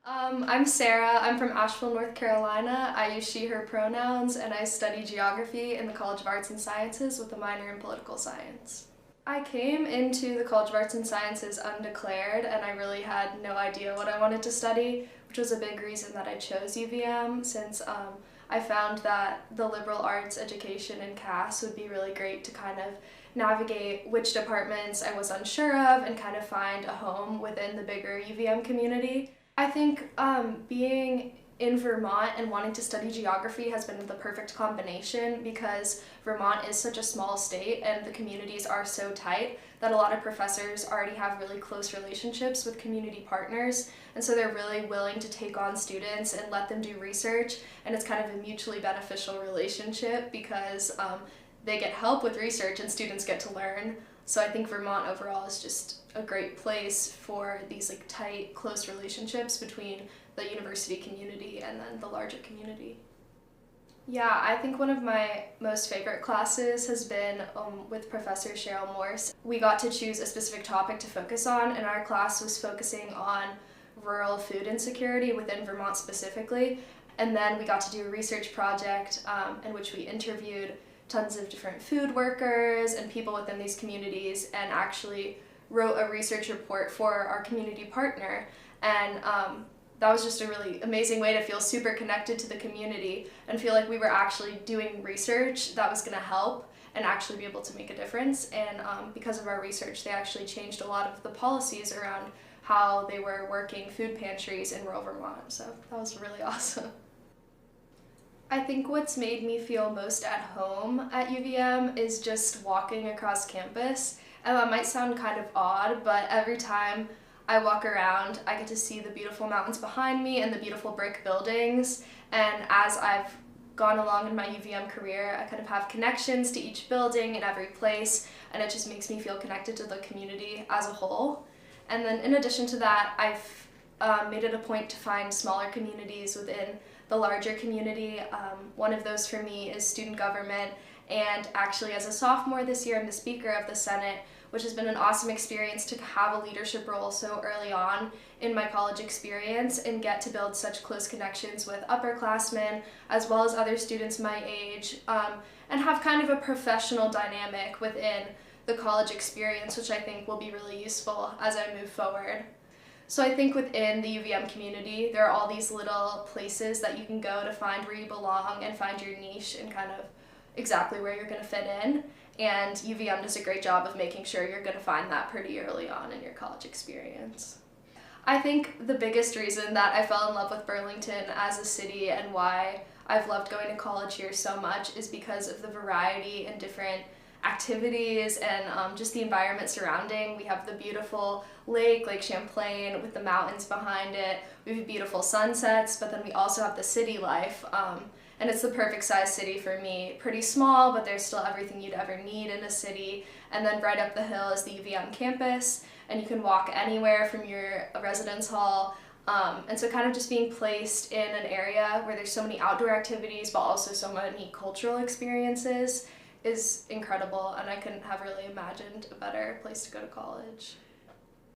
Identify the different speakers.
Speaker 1: I'm Sarah. I'm from Asheville, North Carolina. I use she, her pronouns, and I study geography in the College of Arts and Sciences with a minor in political science. I came into the College of Arts and Sciences undeclared, and I really had no idea what I wanted to study, which was a big reason that I chose UVM, since I found that the liberal arts education in Cass would be really great to kind of navigate which departments I was unsure of and kind of find a home within the bigger UVM community. I think being in Vermont and wanting to study geography has been the perfect combination because Vermont is such a small state and the communities are so tight that a lot of professors already have really close relationships with community partners, and so they're really willing to take on students and let them do research, and it's kind of a mutually beneficial relationship because they get help with research and students get to learn. So I think Vermont overall is just a great place for these tight, close relationships between the university community and then the larger community. Yeah, I think one of my most favorite classes has been with Professor Cheryl Morse. We got to choose a specific topic to focus on, and our class was focusing on rural food insecurity within Vermont specifically. And then we got to do a research project in which we interviewed tons of different food workers and people within these communities and actually wrote a research report for our community partner. And that was just a really amazing way to feel super connected to the community and feel like we were actually doing research that was going to help and actually be able to make a difference. And because of our research, they actually changed a lot of the policies around how they were working food pantries in rural Vermont. So that was really awesome. I think what's made me feel most at home at UVM is just walking across campus. And that might sound kind of odd, but every time I walk around, I get to see the beautiful mountains behind me and the beautiful brick buildings. And as I've gone along in my UVM career, I kind of have connections to each building and every place, and it just makes me feel connected to the community as a whole. And then in addition to that, I've made it a point to find smaller communities within the larger community. One of those for me is student government, and actually as a sophomore this year I'm the Speaker of the Senate, which has been an awesome experience to have a leadership role so early on in my college experience and get to build such close connections with upperclassmen as well as other students my age, and have kind of a professional dynamic within the college experience, which I think will be really useful as I move forward. So I think within the UVM community, there are all these little places that you can go to find where you belong and find your niche and kind of exactly where you're going to fit in. And UVM does a great job of making sure you're going to find that pretty early on in your college experience. I think the biggest reason that I fell in love with Burlington as a city and why I've loved going to college here so much is because of the variety and different activities and just the environment surrounding. We have the beautiful Lake Champlain with the mountains behind it. We have beautiful sunsets, but then we also have the city life. And it's the perfect size city for me. Pretty small, but there's still everything you'd ever need in a city. And then right up the hill is the UVM campus, and you can walk anywhere from your residence hall. And so kind of just being placed in an area where there's so many outdoor activities, but also so many cultural experiences is incredible, and I couldn't have really imagined a better place to go to college.